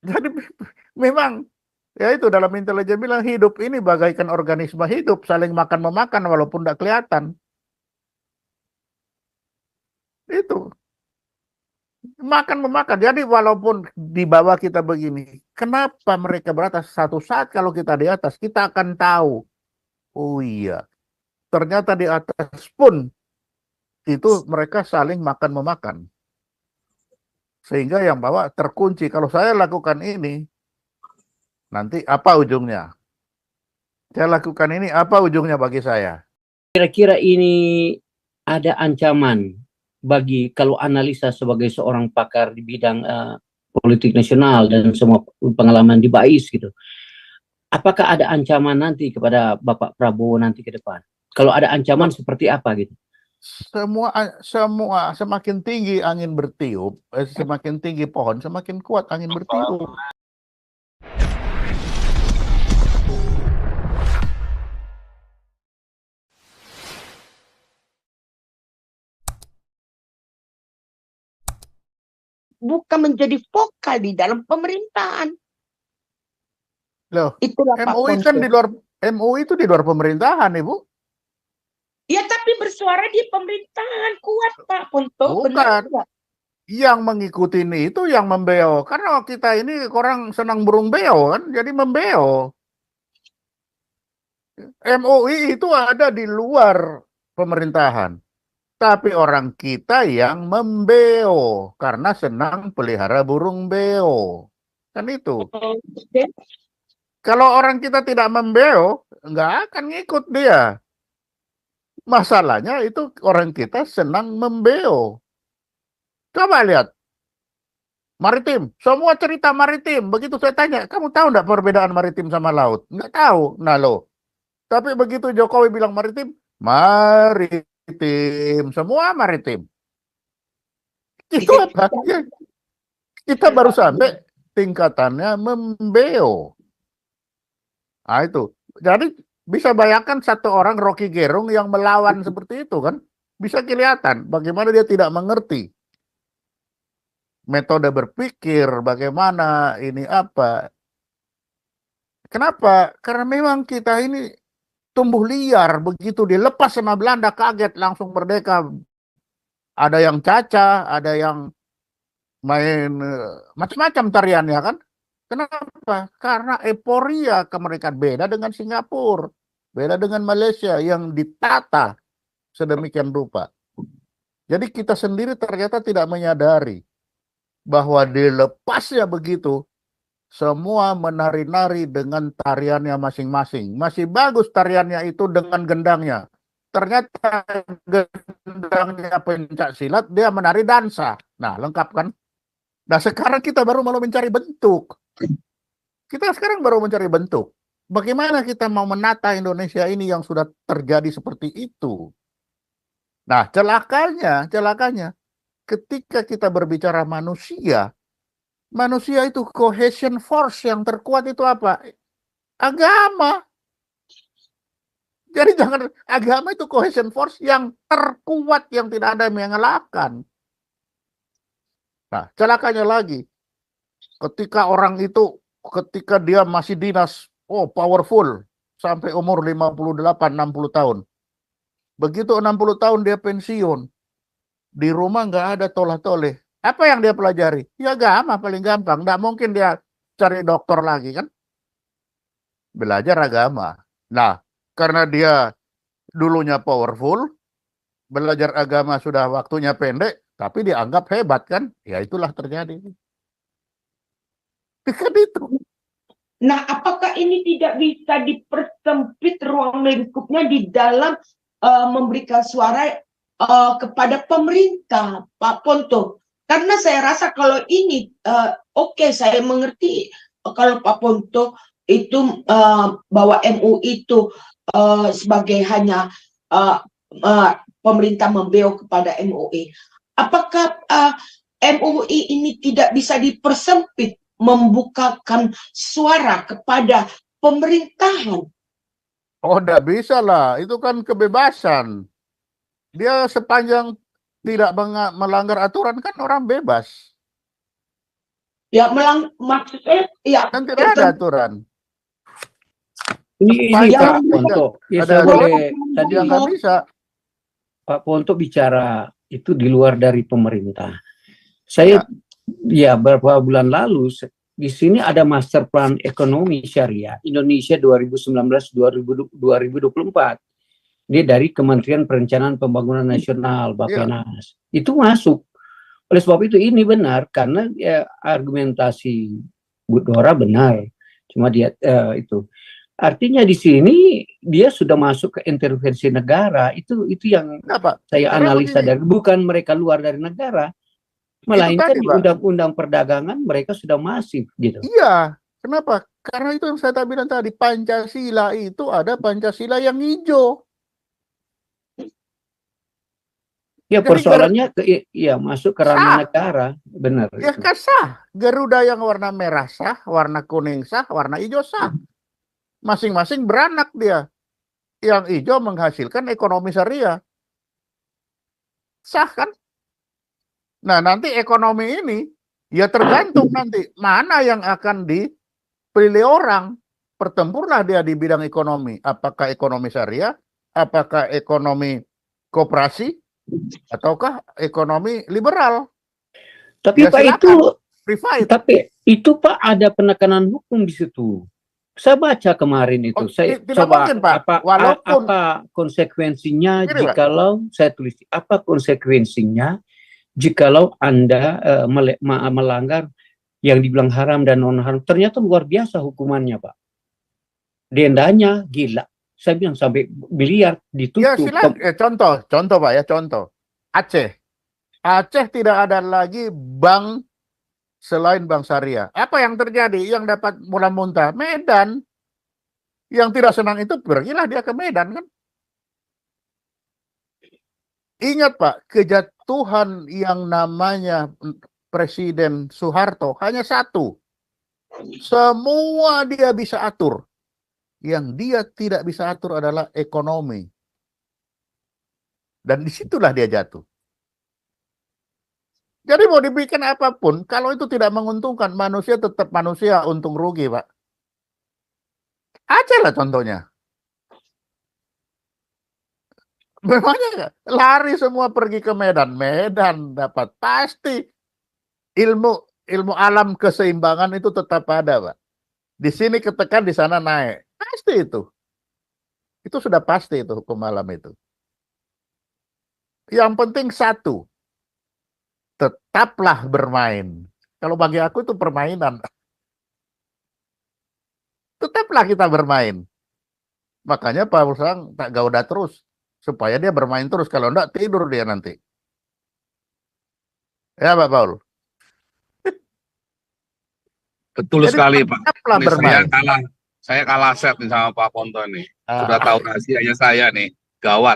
Jadi memang ya itu dalam intelijen bilang hidup ini bagaikan organisme hidup saling makan memakan walaupun tidak kelihatan. Itu makan memakan. Jadi walaupun di bawah kita begini, kenapa mereka beratas? Satu saat kalau kita di atas kita akan tahu. Oh iya, ternyata di atas pun itu mereka saling makan memakan. Sehingga yang bawah terkunci. Kalau saya lakukan ini, nanti apa ujungnya? Saya lakukan ini, apa ujungnya bagi saya? Kira-kira ini ada ancaman bagi kalau analisa sebagai seorang pakar di bidang politik nasional dan semua pengalaman di BAIS gitu. Apakah ada ancaman nanti kepada Bapak Prabowo nanti ke depan? Kalau ada ancaman seperti apa gitu? Semua semakin tinggi angin bertiup, semakin tinggi pohon, semakin kuat angin bertiup. Bukan menjadi vokal di dalam pemerintahan. Loh, Itulah Pak MUI Ponto. kan di luar MUI itu di luar pemerintahan, Ibu. Ya tapi bersuara di pemerintahan kuat Pak Ponto. Benar Bukan. enggak? Yang mengikuti ini itu yang membeo. Karena kita ini orang senang burung beo kan, jadi membeo. MUI itu ada di luar pemerintahan. Tapi orang kita yang membeo karena senang pelihara burung beo. Kan itu. Oke. Kalau orang kita tidak membeo, nggak akan ngikut dia. Masalahnya itu orang kita senang membeo. Coba lihat, maritim, semua cerita maritim. Begitu saya tanya, kamu tahu nggak perbedaan maritim sama laut? Nggak tahu. Nah lo, tapi begitu Jokowi bilang maritim, maritim, semua maritim. Itu apa? Ya, kita baru sampai tingkatannya membeo. Nah itu. Jadi bisa bayangkan satu orang Rocky Gerung yang melawan seperti itu kan. Bisa kelihatan bagaimana dia tidak mengerti metode berpikir, bagaimana ini apa. Kenapa? Karena memang kita ini tumbuh liar, begitu dilepas sama Belanda kaget langsung merdeka. Ada yang caca, ada yang main macam-macam tariannya kan. Kenapa? Karena euforia kemerdekaan beda dengan Singapura, beda dengan Malaysia yang ditata sedemikian rupa. Jadi kita sendiri ternyata tidak menyadari bahwa dilepasnya begitu, semua menari-nari dengan tariannya masing-masing. Masih bagus tariannya itu dengan gendangnya. Ternyata gendangnya pencak silat, dia menari dansa. Nah, lengkap kan? Nah, sekarang kita baru mau mencari bentuk. Kita sekarang baru mencari bentuk. Bagaimana kita mau menata Indonesia ini yang sudah terjadi seperti itu? Nah, celakanya, ketika kita berbicara manusia, manusia itu cohesion force yang terkuat itu apa? Agama. Jadi jangan, agama itu cohesion force yang terkuat yang tidak ada yang mengalahkan. Nah, celakanya lagi, ketika dia masih dinas, oh powerful, sampai umur 58, 60 tahun. Begitu 60 tahun dia pensiun, di rumah nggak ada tolah-toleh. Apa yang dia pelajari? Ya agama paling gampang. Nggak mungkin dia cari dokter lagi kan? Belajar agama. Nah, karena dia dulunya powerful, belajar agama sudah waktunya pendek, tapi dianggap hebat kan? Ya itulah terjadi. Kan itu. Nah, apakah ini tidak bisa dipersempit ruang lingkupnya di dalam memberikan suara kepada pemerintah, Pak Ponto? Karena saya rasa kalau ini, oke, saya mengerti kalau Pak Ponto itu bahwa MUI itu sebagai hanya pemerintah membeo kepada MUI. Apakah MUI ini tidak bisa dipersempit membukakan suara kepada pemerintahan? Oh, enggak bisa lah. Itu kan kebebasan. Dia sepanjang tidak melanggar aturan kan orang bebas. Ya maksudnya ya Kan tidak ada aturan. Ini yang Pak Ponto, ya ada saya boleh tadi yang nggak bisa. Pak Ponto bicara itu di luar dari pemerintah. Saya ya beberapa bulan lalu di sini ada master plan ekonomi syariah Indonesia 2019-2024. Dia dari Kementerian Perencanaan Pembangunan Nasional Bappenas. Itu masuk. Oleh sebab itu ini benar karena ya, argumentasi Bu Dora benar. Cuma dia itu artinya di sini dia sudah masuk ke intervensi negara. Itu yang Kenapa? saya Karena analisa begini, dari bukan mereka luar dari negara, itu melainkan tadi, di Pak. undang-undang perdagangan mereka sudah masif gitu. Iya, kenapa? Karena itu yang saya bilang tadi, Pancasila itu ada Pancasila yang hijau. Ya Jadi persoalannya ya masuk ke ranah sah. negara, benar. Ya itu. kan sah. Garuda yang warna merah sah, warna kuning sah, warna hijau sah. Masing-masing beranak dia. Yang hijau menghasilkan ekonomi syariah. Sah kan? Nah, nanti ekonomi ini ya tergantung nanti mana yang akan dipilih orang. Pertempurlah dia di bidang ekonomi. Apakah ekonomi syariah, apakah ekonomi koperasi, ataukah ekonomi liberal. Tapi Ya Pak itu silakan, provide. tapi itu Pak ada penekanan hukum di situ. Saya baca kemarin itu. Saya Tidak coba mungkin, Pak. apa Walaupun konsekuensinya gini, Pak. jikalau saya tulis apa konsekuensinya jikalau Anda melanggar yang dibilang haram dan non haram. Ternyata luar biasa hukumannya, Pak. Dendanya gila. Saya bilang sampai miliar Ya ditutup. silakan. Contoh Pak ya, contoh. Aceh. Aceh tidak ada lagi bank selain bank syariah. Apa yang terjadi? Yang dapat mula muntah Medan. Yang tidak senang itu pergilah dia ke Medan kan. Ingat Pak, kejatuhan yang namanya Presiden Soeharto hanya satu. Semua dia bisa atur. Yang dia tidak bisa atur adalah ekonomi. Dan disitulah dia jatuh. Jadi mau dibikin apapun, kalau itu tidak menguntungkan, manusia tetap manusia, untung rugi, Pak. Aceh lah contohnya. Memangnya lari semua pergi ke Medan. Medan dapat pasti ilmu alam keseimbangan itu tetap ada, Pak. Di sini ketekan, di sana naik. Pasti itu. Itu sudah pasti itu hukum alam itu. Yang penting satu, tetaplah bermain. Kalau bagi aku itu permainan. Tetaplah kita bermain. Makanya Paul Sang tak gauda terus. Supaya dia bermain terus. Kalau enggak, tidur dia nanti. Ya Pak Paul? Betul Jadi sekali Pak. tetaplah Ini bermain. saya kalah set nih sama Pak Ponto nih. Sudah Ah, tahu rahasianya saya nih. Gawat.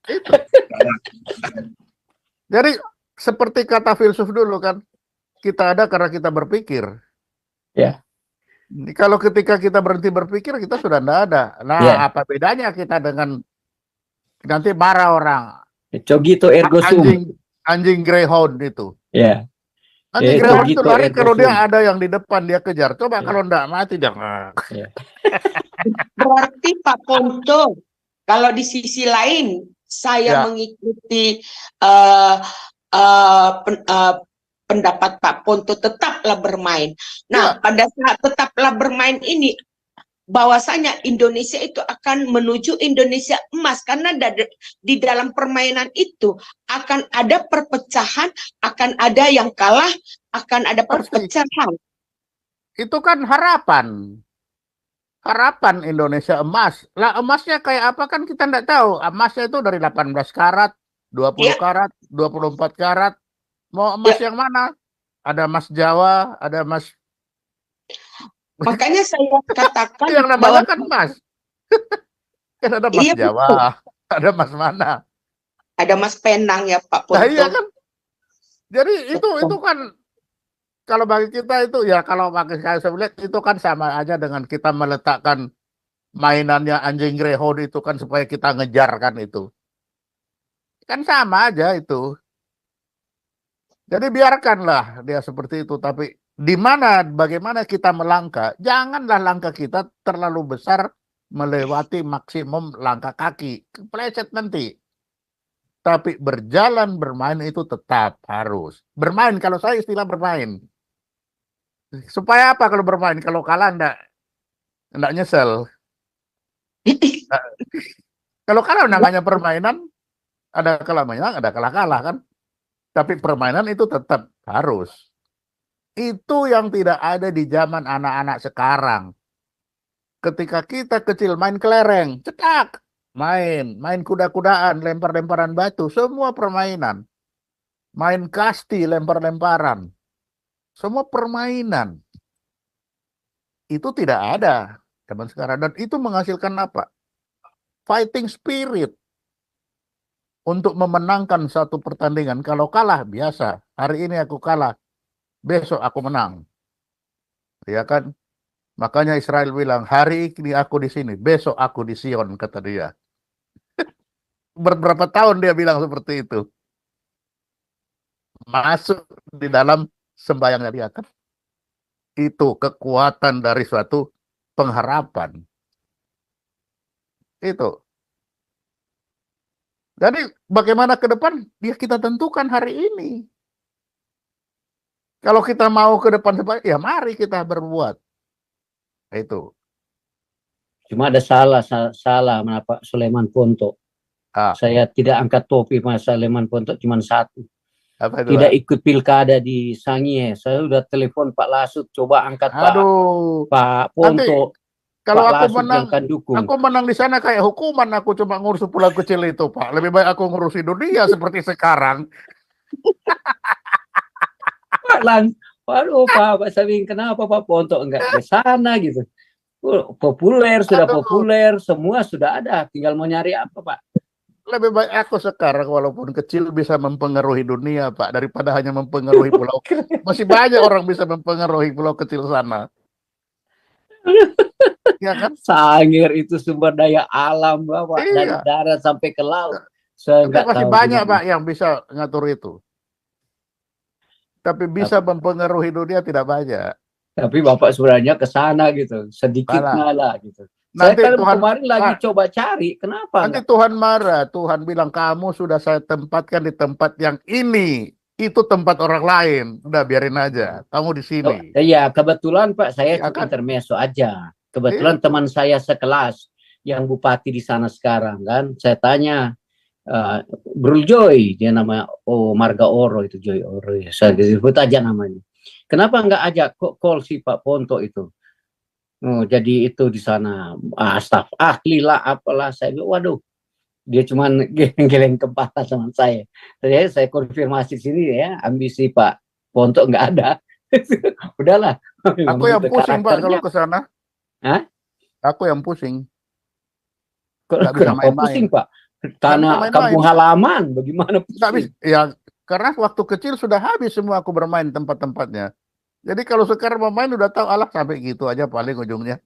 itu. Gawat. Jadi seperti kata filsuf dulu kan, kita ada karena kita berpikir. Ya. Kalau ketika kita berhenti berpikir, kita sudah tidak ada. Nah, Ya. apa bedanya kita dengan nanti marah orang? Cogito ergo sum. Anjing greyhound itu. Ya. Anjing greyhound itu cogito lari ergo kalau dia sum. ada yang di depan dia kejar. Coba Ya. kalau enggak mati dia. Berarti Pak Ponto, kalau di sisi lain saya Ya. mengikuti pendapat Pak Ponto, tetaplah bermain. Nah, pada saat tetaplah bermain ini, bahwasanya Indonesia itu akan menuju Indonesia emas, karena di dalam permainan itu akan ada perpecahan, akan ada yang kalah, akan ada perpecahan. Itu kan harapan. Harapan Indonesia emas. Lah emasnya kayak apa kan kita enggak tahu. Emasnya itu dari 18 karat, 20 karat, 24 karat. Mau emas yang mana? Ada emas Jawa, ada emas. Makanya saya katakan yang namanya kan emas. Kan ada emas Jawa, ada emas mana? Ada emas Penang ya Pak Ponto. Nah, iya kan. Jadi itu kan kalau bagi kita itu ya, kalau bagi saya lihat itu kan sama aja dengan kita meletakkan mainannya anjing greyhound itu kan supaya kita ngejar kan itu. Kan sama aja itu. Jadi biarkanlah dia seperti itu, tapi Di mana bagaimana kita melangkah, janganlah langkah kita terlalu besar melewati maksimum langkah kaki, kepleset nanti. Tapi berjalan bermain itu tetap harus. Bermain, kalau saya istilah bermain. Supaya apa kalau bermain? Kalau kalah enggak nyesel. Kalau kalah namanya permainan, ada kalah menang, ada kalah-kalah kan. Tapi permainan itu tetap harus. Itu yang tidak ada di zaman anak-anak sekarang. Ketika kita kecil main kelereng, cetak, main kuda-kudaan, lempar-lemparan batu, semua permainan. Main kasti, lempar-lemparan. Semua permainan. Itu tidak ada zaman sekarang. Dan itu menghasilkan apa? Fighting spirit. Untuk memenangkan satu pertandingan. Kalau kalah, biasa. Hari ini aku kalah. Besok aku menang. Ya kan? Makanya Israel bilang, hari ini aku di sini, besok aku di Sion, kata dia. Berberapa tahun dia bilang seperti itu. Masuk di dalam sembahyangnya dia kan. Itu kekuatan dari suatu pengharapan. Itu. Jadi bagaimana ke depan, ya kita tentukan hari ini. Kalau kita mau ke depan, ya mari kita berbuat. Itu. Cuma ada salah Pak Sulaiman Ponto. Saya tidak angkat topi Mas Sulaiman Ponto, cuma satu. Apa itu, tidak ikut pilkada di Sangihe. Saya udah telepon Pak Lasut, coba angkat Pak Ponto. Nanti, kalau Pak aku Lasut menang, aku menang di sana kayak hukuman, aku cuma ngurus pulau kecil itu, Pak. Lebih baik aku ngurusi dunia seperti sekarang. Waduh Pak Sabing, kenapa Pak Ponto enggak ke sana gitu? Populer, sudah populer, semua sudah ada, tinggal mau nyari apa Pak? Lebih baik aku sekarang walaupun kecil bisa mempengaruhi dunia Pak, daripada hanya mempengaruhi pulau. Masih banyak orang bisa mempengaruhi pulau kecil sana. Ya kan? Sangir itu sumber daya alam Bapak, iya. dari darat sampai ke laut. Masih banyak Pak yang bisa ngatur itu. Tapi bisa mempengaruhi dunia tidak banyak. Tapi Bapak sebenarnya ke sana gitu, sedikit ngalah gitu. Nanti saya Tuhan, kemarin lagi coba cari, kenapa? Nanti Tuhan marah. Tuhan bilang, kamu sudah saya tempatkan di tempat yang ini. Itu tempat orang lain. Udah biarin aja. Kamu di sini. Iya, kebetulan Pak, saya cuma intermezzo aja. Kebetulan teman saya sekelas yang bupati di sana sekarang kan. Saya tanya, Bro Joy, dia nama Marga Oro itu, Joy Oro ya. Saya sebut aja namanya. Kenapa nggak ajak call si Pak Ponto itu? Jadi itu di sana staf ahli lah apalah, saya bilang waduh, dia cuman geleng kepala sama saya. Jadi saya konfirmasi sini ya, ambisi Pak Ponto nggak ada. Udahlah. Aku yang pusing Pak kalau ke sana. Aku yang pusing. Nggak bisa main-main. Pusing Pak? Tanah kampung halaman, bagaimana pusing? Ya karena waktu kecil sudah habis semua aku bermain tempat-tempatnya. Jadi kalau sekarang mau main udah tahu alah sampai gitu aja paling ujungnya.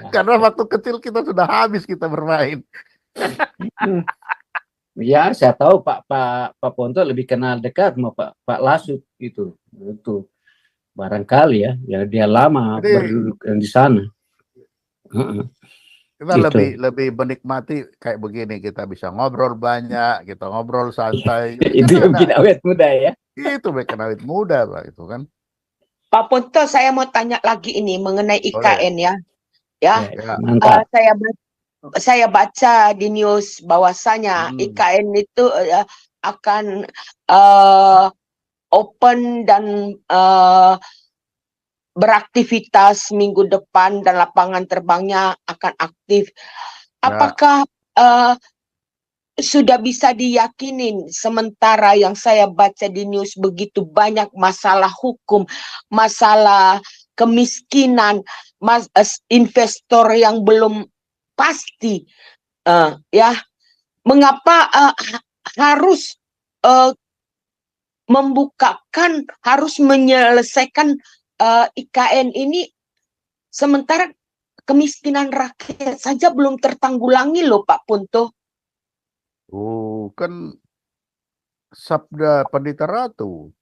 Karena waktu kecil kita sudah habis kita bermain. Ya, saya tahu Pak Ponto lebih kenal dekat sama Pak Lasut itu barangkali ya dia lama berduduk di sana. Kita lebih menikmati kayak begini, kita bisa ngobrol banyak, kita ngobrol santai. Itu yang bikin awet muda ya. Itu bikin awet muda Pak, itu kan. Pak Ponto, saya mau tanya lagi ini mengenai IKN ya. Ya, saya baca di news bahwasanya IKN itu akan open dan beraktivitas minggu depan dan lapangan terbangnya akan aktif. Apakah sudah bisa diyakinin, sementara yang saya baca di news begitu banyak masalah hukum, masalah kemiskinan, investor yang belum pasti, ya mengapa harus membukakan, harus menyelesaikan IKN ini sementara kemiskinan rakyat saja belum tertanggulangi loh Pak Ponto. Kan sabda Pandita Ratu.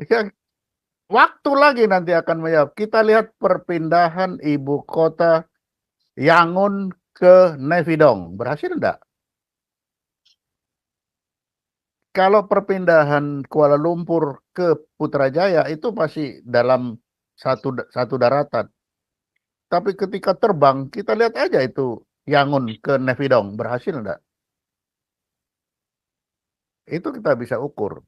Ya, waktu lagi nanti akan menjawab. Kita lihat perpindahan ibu kota Yangon ke Nefidong. Berhasil enggak? Kalau perpindahan Kuala Lumpur ke Putrajaya itu masih dalam satu daratan. Tapi ketika terbang, kita lihat aja itu Yangon ke Nefidong. Berhasil enggak? Itu kita bisa ukur.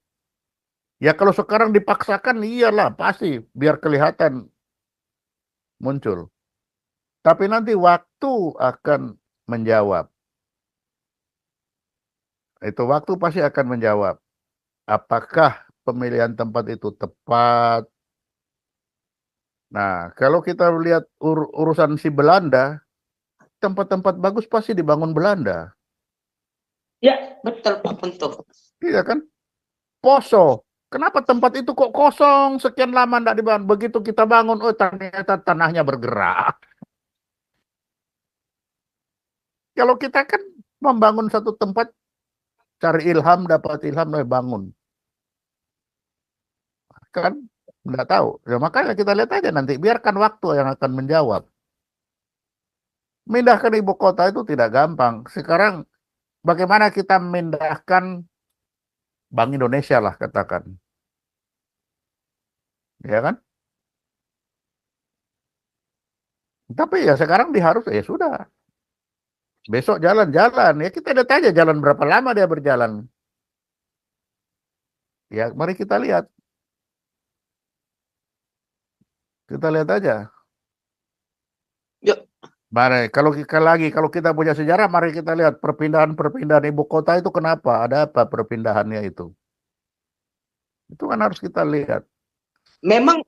Ya kalau sekarang dipaksakan, iyalah pasti biar kelihatan muncul. Tapi nanti waktu akan menjawab. Itu waktu pasti akan menjawab. Apakah pemilihan tempat itu tepat? Nah, kalau kita lihat urusan si Belanda, tempat-tempat bagus pasti dibangun Belanda. Ya, betul Pak Ponto. Iya kan? Poso. Kenapa tempat itu kok kosong sekian lama tidak dibangun? Begitu kita bangun, oh ternyata tanahnya bergerak. Kalau kita kan membangun satu tempat, cari ilham, dapat ilham, bangun. Kan? Nggak tahu. Ya, makanya kita lihat aja nanti. Biarkan waktu yang akan menjawab. Mindahkan ibu kota itu tidak gampang. Sekarang bagaimana kita memindahkan Bank Indonesia lah katakan. Ya kan? Tapi ya sekarang diharus, ya sudah. Besok jalan-jalan. Ya kita lihat aja jalan berapa lama dia berjalan. Ya mari kita lihat. Kita lihat aja. Yuk. Mari, kalau kita punya sejarah, mari kita lihat perpindahan ibu kota itu kenapa? Ada apa perpindahannya itu? Itu kan harus kita lihat. Memang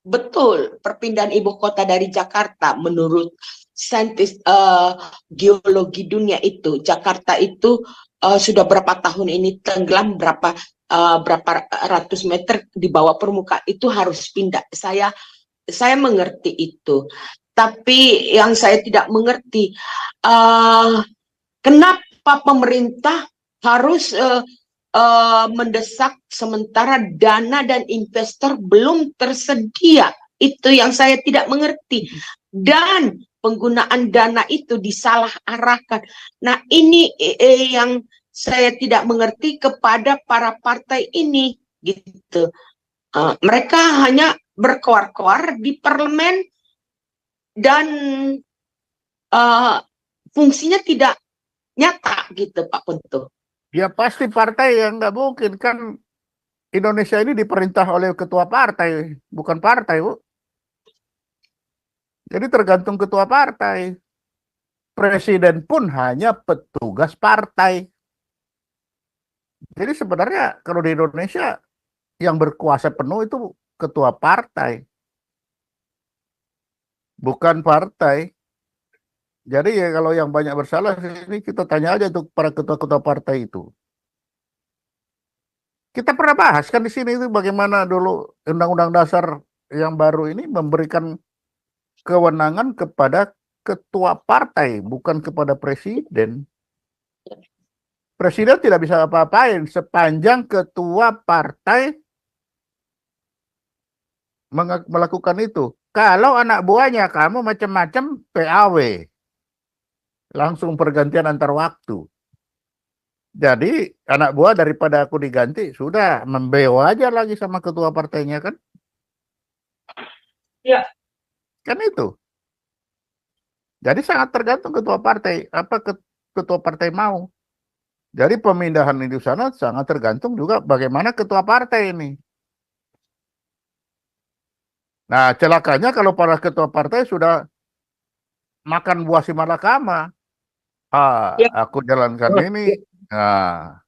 betul perpindahan ibu kota dari Jakarta menurut saintis geologi dunia itu Jakarta itu sudah berapa tahun ini tenggelam berapa ratus meter di bawah permukaan itu harus pindah. Saya mengerti itu. Tapi yang saya tidak mengerti kenapa pemerintah harus mendesak sementara dana dan investor belum tersedia. Itu yang saya tidak mengerti. Dan penggunaan dana itu disalah arahkan. Nah, ini yang saya tidak mengerti kepada para partai ini gitu. Mereka hanya berkoar-koar di parlemen dan fungsinya tidak nyata gitu Pak Punto. Ya pasti partai yang nggak mungkin kan Indonesia ini diperintah oleh ketua partai, bukan partai, Bu. Jadi tergantung ketua partai. Presiden pun hanya petugas partai. Jadi sebenarnya kalau di Indonesia yang berkuasa penuh itu ketua partai, bukan partai. Jadi ya kalau yang banyak bersalah ini kita tanya aja untuk para ketua-ketua partai itu. Kita pernah bahas kan di sini itu bagaimana dulu Undang-Undang Dasar yang baru ini memberikan kewenangan kepada ketua partai, bukan kepada presiden. Presiden tidak bisa apa-apain sepanjang ketua partai melakukan itu. Kalau anak buahnya kamu macam-macam PAW, langsung pergantian antar waktu. Jadi anak buah daripada aku diganti, sudah membeo aja lagi sama ketua partainya kan? Ya. Kan itu. Jadi sangat tergantung ketua partai, apa ketua partai mau. Jadi pemindahan di sana sangat tergantung juga bagaimana ketua partai ini. Nah, celakanya kalau para ketua partai sudah makan buah si malakama. Ya. Aku jalankan ini. Nah,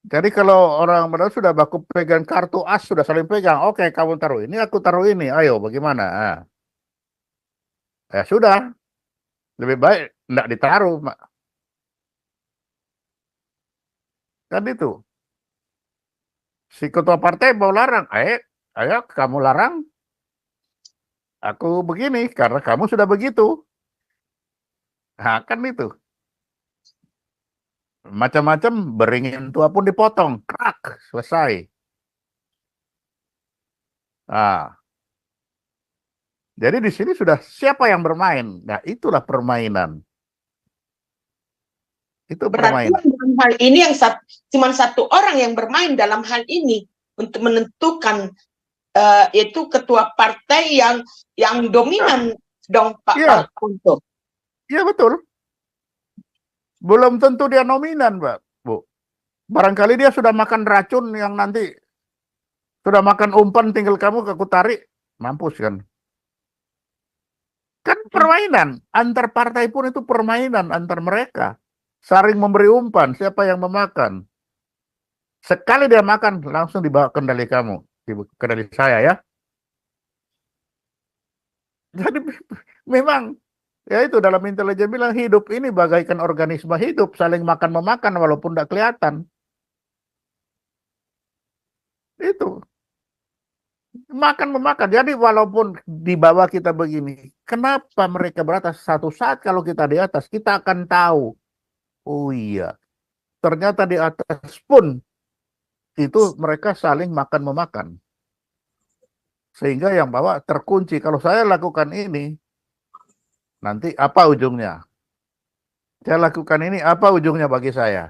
jadi kalau orang benar sudah baku pegang kartu as, sudah saling pegang. Oke, kamu taruh ini, aku taruh ini. Ayo, bagaimana? Nah, ya sudah. Lebih baik tidak ditaruh. Kan itu. Si ketua partai mau larang. Ayo kamu larang. Aku begini, karena kamu sudah begitu. Nah, kan itu. macam-macam, beringin tua pun dipotong, krak, selesai. Nah, jadi di sini sudah siapa yang bermain? Nah, itulah permainan. Itu Berarti permainan. dalam hal ini yang cuma satu orang yang bermain dalam hal ini untuk menentukan itu ketua partai yang dominan dong Pak Iya. Ponto. Iya betul. Belum tentu dia nominan, Mbak, Bu. Barangkali dia sudah makan racun yang nanti sudah makan umpan, tinggal kamu aku tarik, mampus kan. Kan permainan antar partai pun itu permainan antar mereka. Saling memberi umpan, siapa yang memakan. Sekali dia makan, langsung dibawa kendali kamu, kendali saya ya. Jadi memang ya itu dalam intelijen bilang hidup ini bagaikan organisme hidup, saling makan memakan walaupun tidak kelihatan. Itu makan memakan. Jadi walaupun di bawah kita begini, kenapa mereka beratas? Satu saat kalau kita di atas, kita akan tahu. Oh iya, ternyata di atas pun itu mereka saling makan memakan. Sehingga yang bawah terkunci. Kalau saya lakukan ini, nanti apa ujungnya? Saya lakukan ini, apa ujungnya bagi saya?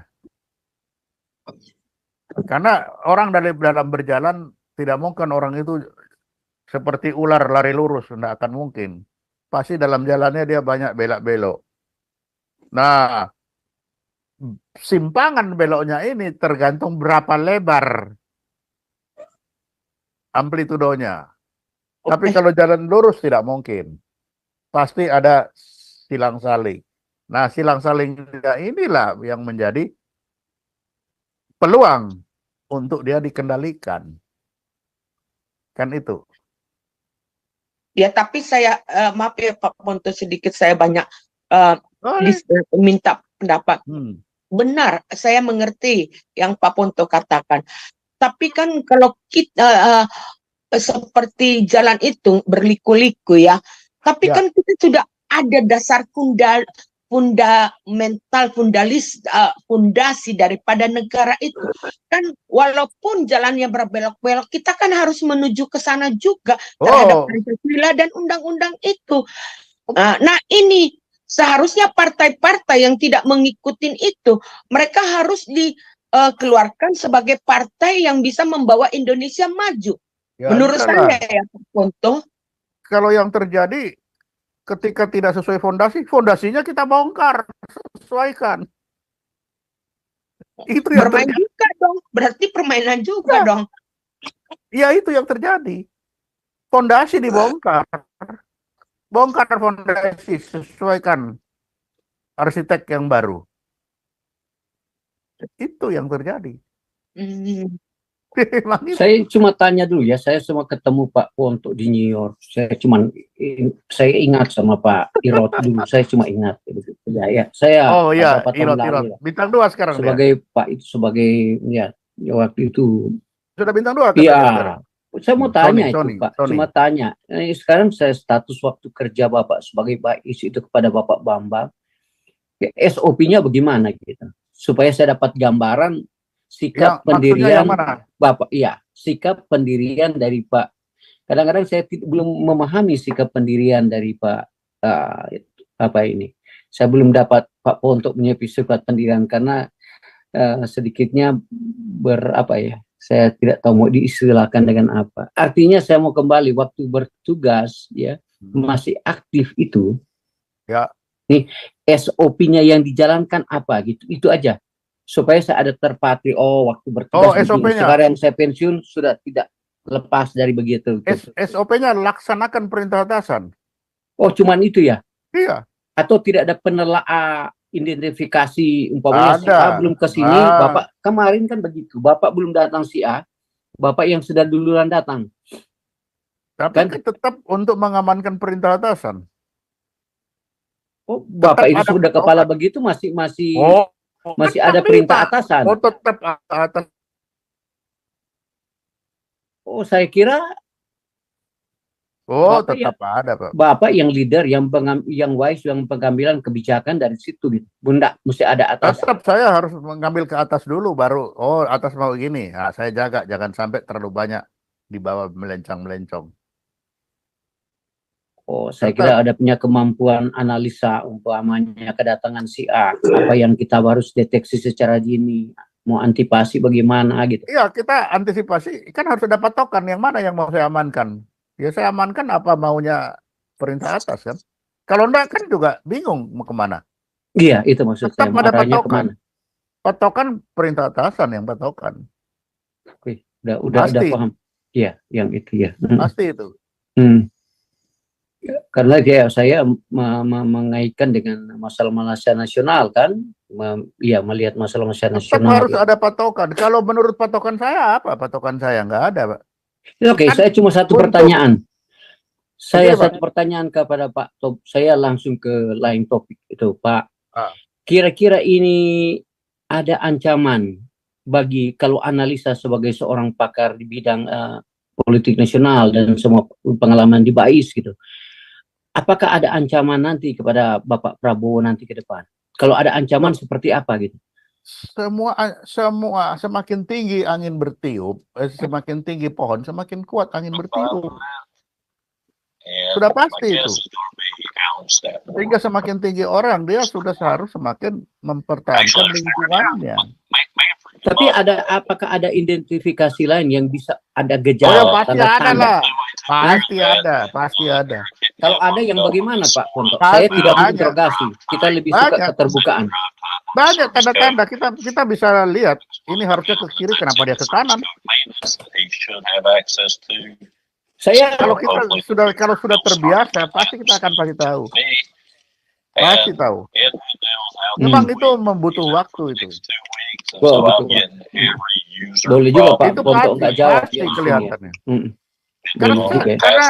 Karena orang dalam berjalan, tidak mungkin orang itu seperti ular lari lurus, tidak akan mungkin. Pasti dalam jalannya dia banyak belok-belok. Nah, simpangan beloknya ini tergantung berapa lebar amplitudonya. Tapi kalau jalan lurus tidak mungkin. Pasti ada silang saling. Nah, silang saling inilah yang menjadi peluang untuk dia dikendalikan. Kan itu. Ya, tapi saya maaf ya Pak Ponto, sedikit saya banyak Boleh. minta pendapat. Hmm. Benar, saya mengerti yang Pak Ponto katakan. Tapi kan kalau kita seperti jalan itu berliku-liku ya. Tapi Ya. kan kita sudah ada dasar fundasi daripada negara itu. Kan walaupun jalannya berbelok-belok, kita kan harus menuju ke sana juga terhadap Pancasila dan undang-undang itu. Nah ini seharusnya partai-partai yang tidak mengikuti itu, mereka harus dikeluarkan sebagai partai yang bisa membawa Indonesia maju. Ya, Menurut enggak saya ya Pak Ponto. Kalau yang terjadi ketika tidak sesuai fondasi, fondasinya kita bongkar, sesuaikan. Itu yang Bermain terjadi. juga dong, berarti permainan juga Ya. dong. Ya itu yang terjadi. Fondasi dibongkar. Bongkar fondasi, sesuaikan arsitek yang baru. Itu yang terjadi. Memang itu. Saya cuma tanya dulu ya, saya semua ketemu Pak Ponto di New York. Saya ingat sama Pak Irot dulu. Saya cuma ingat. Ya, saya Oh iya, berapa tahun lalu Irot. Bintang 2 sekarang sebagai dia. Pak itu sebagai ya waktu itu. Sudah bintang 2 kan Iya. sekarang. Saya mau tanya Sony, itu Pak, Sony. cuma tanya. Sekarang saya status waktu kerja Bapak sebagai Pak Is itu kepada Bapak Bambang, SOP-nya bagaimana gitu, supaya saya dapat gambaran sikap pendirian yang mana? Bapak. Iya, sikap pendirian dari Pak. Kadang-kadang saya belum memahami sikap pendirian dari Pak apa ini. Saya belum dapat Pak Ponto punya sifat pendirian karena sedikitnya saya tidak tahu mau diistilahkan dengan apa. Artinya saya mau kembali waktu bertugas ya, masih aktif itu. Ya. Nih SOP-nya yang dijalankan apa gitu. Itu aja. Supaya saya ada terpatri, waktu bertugas SOP-nya. sekarang saya pensiun sudah tidak lepas dari begitu. SOP-nya laksanakan perintah atasan. Oh, cuman itu ya? Iya. Atau tidak ada penelaah identifikasi, umpamanya si A belum ke sini, Bapak kemarin kan begitu, Bapak belum datang si A, Bapak yang sudah duluan datang. Tapi kan tetap untuk mengamankan perintah atasan. Oh, Bapak itu sudah kepala begitu masih ada perintah atasan. Oh, tetap atas. Oh, saya kira Oh, Bapak tetap ada, Pak. Bapak yang leader, yang wise, yang pengambilan kebijakan dari situ gitu. Bunda, mesti ada atas. Tetap saya harus mengambil ke atas dulu, baru, oh atas mau gini. Nah, saya jaga, jangan sampai terlalu banyak di bawah melencang-melencong. Oh, saya Tetap. kira ada punya kemampuan analisa umpamanya kedatangan si A, apa yang kita harus deteksi secara dini, mau antisipasi bagaimana gitu. Iya, kita antisipasi, kan harus ada patokan yang mana yang mau saya amankan. Ya saya amankan apa maunya perintah atas kan. Kalau enggak kan juga bingung mau kemana. Iya, itu maksud Tetap saya. ada Arahnya patokan. kemana? Patokan perintah atasan yang patokan. Oke, udah Pasti. paham. Iya, yang itu ya. Pasti itu. Karena saya mengaitkan dengan masalah-masalah nasional kan, melihat masalah-masalah Tetap nasional. harus ada patokan. Kalau menurut patokan saya apa? Patokan saya nggak ada, Pak. Oke, Kan saya cuma satu untuk- pertanyaan. Saya Begini, Pak. satu pertanyaan kepada Pak Top. Saya langsung ke lain topik itu, Pak. Ah. Kira-kira ini ada ancaman bagi kalau analisa sebagai seorang pakar di bidang politik nasional dan semua pengalaman di BAIS gitu. Apakah ada ancaman nanti kepada Bapak Prabowo nanti ke depan? Kalau ada ancaman seperti apa gitu? Semua semakin tinggi angin bertiup, semakin tinggi pohon, semakin kuat angin bertiup. Sudah pasti itu. Sehingga semakin tinggi orang, dia sudah harus semakin mempertahankan lingkungannya. Tapi apakah ada identifikasi lain yang bisa ada Oh, gejala? ya pasti ada tanda-tanda? lah. Pasti ada. Kalau ada yang bagaimana Pak Ponto? Pasti Saya tidak banyak. menginterogasi. Kita lebih suka Banyak. keterbukaan. Banyak tanda-tanda kita bisa lihat. Ini harusnya ke kiri, kenapa dia ke kanan? Saya Kalau sudah terbiasa, pasti kita akan pasti tahu. Pasti tahu. Memang itu membutuh waktu itu. boleh juga Pak Itu Ponto nggak jawab pasti ya di sini ya. kelihatannya. Boleh juga. Karena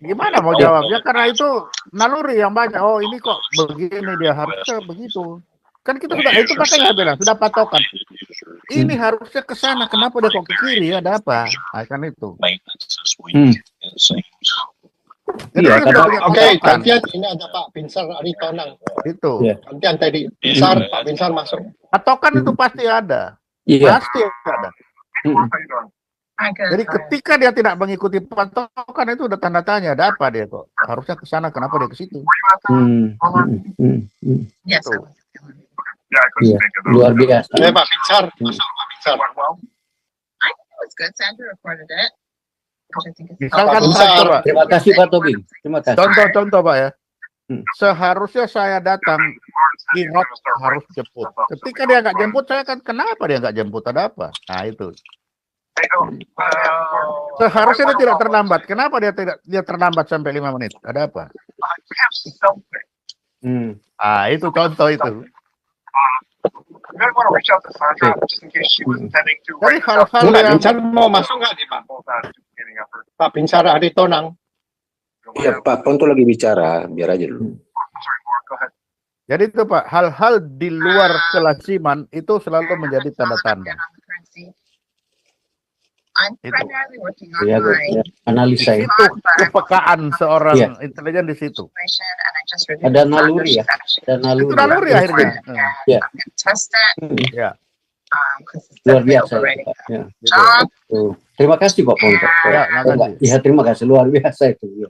gimana mau jawabnya? Karena itu naluri yang banyak. Oh, ini kok begini, dia harusnya begitu. Kan kita sudah, itu makanya bilang sudah patokan. Ini harusnya ke sana, kenapa dia kok ke kiri? Ada apa? Nah, kan itu. Jadi Iya, kita karena- punya Oke, patokan. gantian ini ada Pak Binsar Aritonang. Itu. Iya. Gantian tadi Binsar, Pak Binsar masuk. Patokan itu pasti ada. Iya. Pasti ada. Mm. Jadi ketika dia tidak mengikuti patokan, itu udah tanda tanya, ada apa dia kok? Harusnya ke sana, kenapa dia ke situ? Iya, Itu. luar biasa. Pak Binsar, masuk Pak Binsar. Misalkan Pak saya Binsar. coba, Terima kasih Pak Tobing. Terima kasih. contoh Pak ya. Hmm. Seharusnya saya datang, Kinot harus jemput. Ketika dia nggak jemput, saya kan kenapa dia nggak jemput? Ada apa? Nah itu. Seharusnya dia tidak terlambat. Kenapa dia terlambat sampai 5 menit? Ada apa? Ah itu contoh itu. Jadi hal-hal Pak yang Binsar mau masuk nggak nih Pak? Pak Binsar Aritonang. Iya Pak Ponto lagi bicara, biar aja dulu. jadi itu Pak, hal-hal di luar kelaziman itu selalu menjadi tanda-tanda. Itu. Ya, analisa ya. Itu kepekaan seorang Iya. intelijen di situ. Ada naluri ya. Ada naluri. Itu naluri akhirnya. Ya. Ya. Luar biasa. Pak. Ya. Tuh. Terima kasih Pak Ponto. Ya, makasih. Ya, terima kasih luar biasa itu. Ya.